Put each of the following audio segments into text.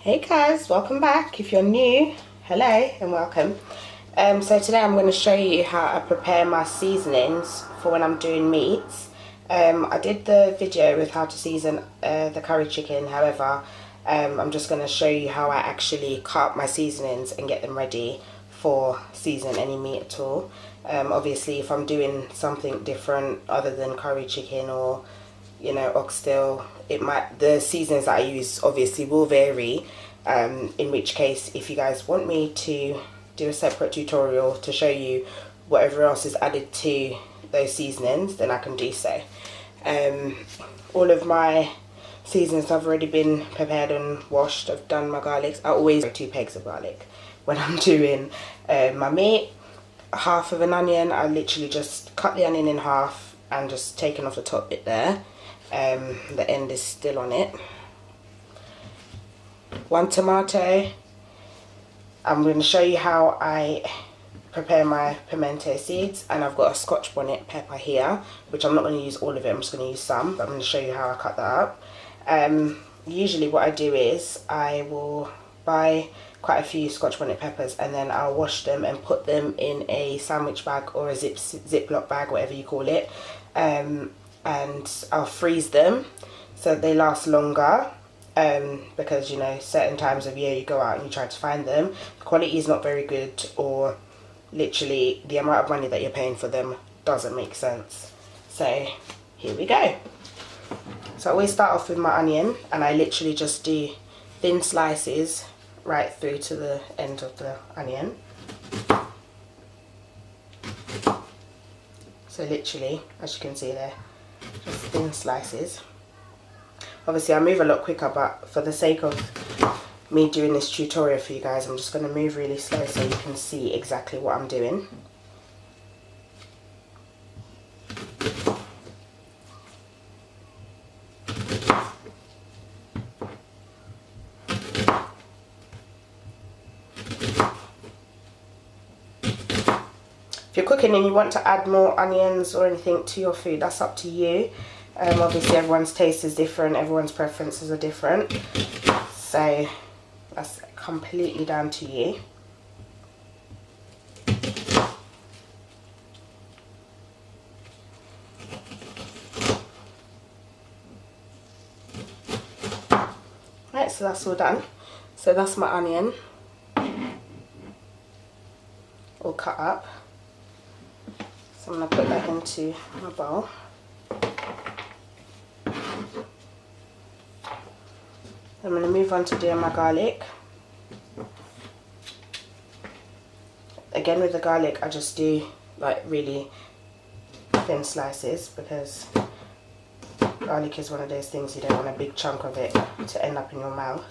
Hey guys, welcome back. If you're new, hello and welcome. So today I'm going to show you how I prepare my seasonings for when I'm doing meats. I did the video with how to season the curry chicken. However, I'm just going to show you how I actually cut up my seasonings and get them ready for season any meat at all. Obviously if I'm doing something different other than curry chicken or oxtail, the seasonings that I use obviously will vary, in which case if you guys want me to do a separate tutorial to show you whatever else is added to those seasonings, then I can do so. All of my seasonings have already been prepared and washed. I've done my garlics. I always do 2 pegs of garlic when I'm doing my meat. Half of an onion, I literally just cut the onion in half and just taken off the top bit there. The end is still on it. 1 tomato. I'm going to show you how I prepare my pimento seeds, and I've got a Scotch bonnet pepper here, which I'm not going to use all of it, I'm just going to use some, but I'm going to show you how I cut that up. Usually what I do is I will buy quite a few Scotch bonnet peppers and then I'll wash them and put them in a sandwich bag or a ziploc bag, whatever you call it, and I'll freeze them so that they last longer, because certain times of year you go out and you try to find them, the quality is not very good, or literally the amount of money that you're paying for them doesn't make sense. So here we go. So I always start off with my onion and I literally just do thin slices right through to the end of the onion. So literally, as you can see there, just thin slices. Obviously I move a lot quicker, but for the sake of me doing this tutorial for you guys, I'm just going to move really slow so you can see exactly what I'm doing. If you're cooking and you want to add more onions or anything to your food, that's up to you. Obviously everyone's taste is different, everyone's preferences are different, so that's completely down to you. Right, so that's all done. So that's my onion all cut up. So I'm going to put that into my bowl. I'm going to move on to doing my garlic. Again with the garlic I just do like really thin slices, because garlic is one of those things you don't want a big chunk of it to end up in your mouth.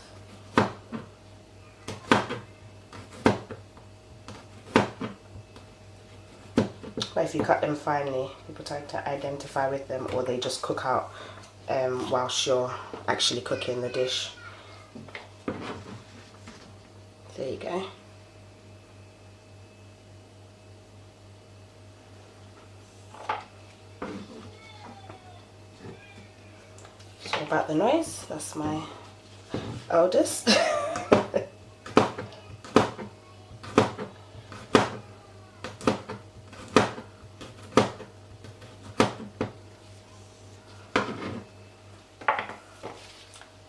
But if you cut them finely, people try to identify with them, or they just cook out whilst you're actually cooking the dish. There you go. So about the noise, that's my eldest.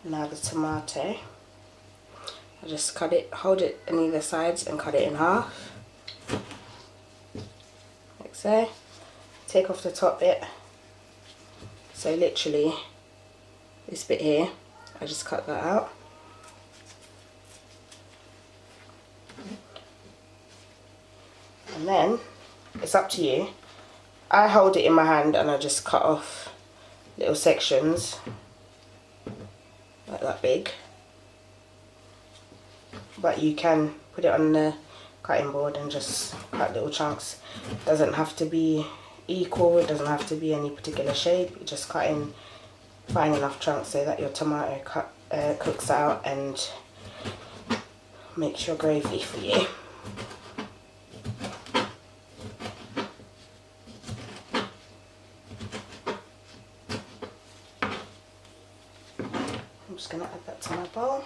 Now the tomato, I just cut it, hold it on either sides and cut it in half, like so. Take off the top bit, so literally this bit here, I just cut that out. And then it's up to you. I hold it in my hand and I just cut off little sections like that big, but you can put it on the cutting board and just cut little chunks. It doesn't have to be equal, it doesn't have to be any particular shape, you just cut in fine enough chunks so that your tomato cooks out and makes your gravy for you. I'm just going to add that to my bowl.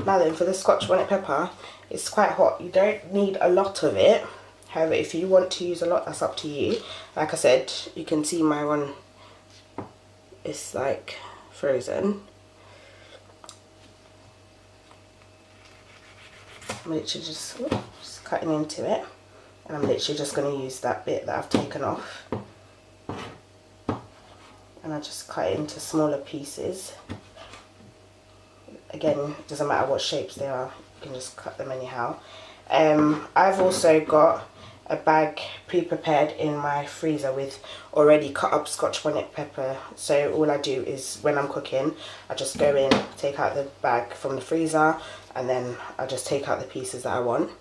Now then, for the Scotch bonnet pepper, it's quite hot. You don't need a lot of it. However, if you want to use a lot, that's up to you. Like I said, you can see my one is like frozen. I'm literally just cutting into it, and I'm literally just going to use that bit that I've taken off, and I just cut it into smaller pieces. Again, it doesn't matter what shapes they are, you can just cut them anyhow. I've also got a bag pre-prepared in my freezer with already cut up Scotch bonnet pepper. So all I do is when I'm cooking, I just go in, take out the bag from the freezer, and then I just take out the pieces that I want.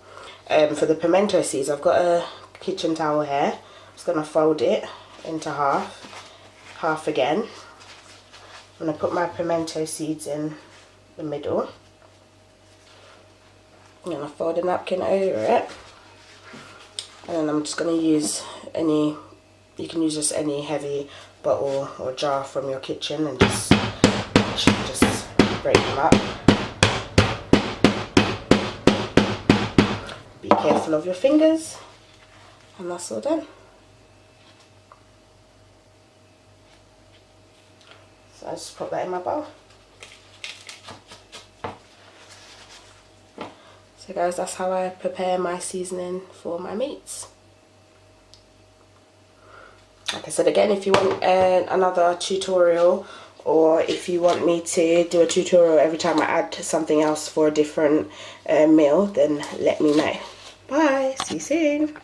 For the pimento seeds, I've got a kitchen towel here. I'm just going to fold it into half again. I'm going to put my pimento seeds in the middle. I'm going to fold a napkin over it. And then I'm just going to use you can use just any heavy bottle or jar from your kitchen and just break them up. Be careful of your fingers, and that's all done. So I just put that in my bowl. So guys, that's how I prepare my seasoning for my meats. Like I said, again, if you want another tutorial, or if you want me to do a tutorial every time I add something else for a different meal, then let me know. Bye, see you soon.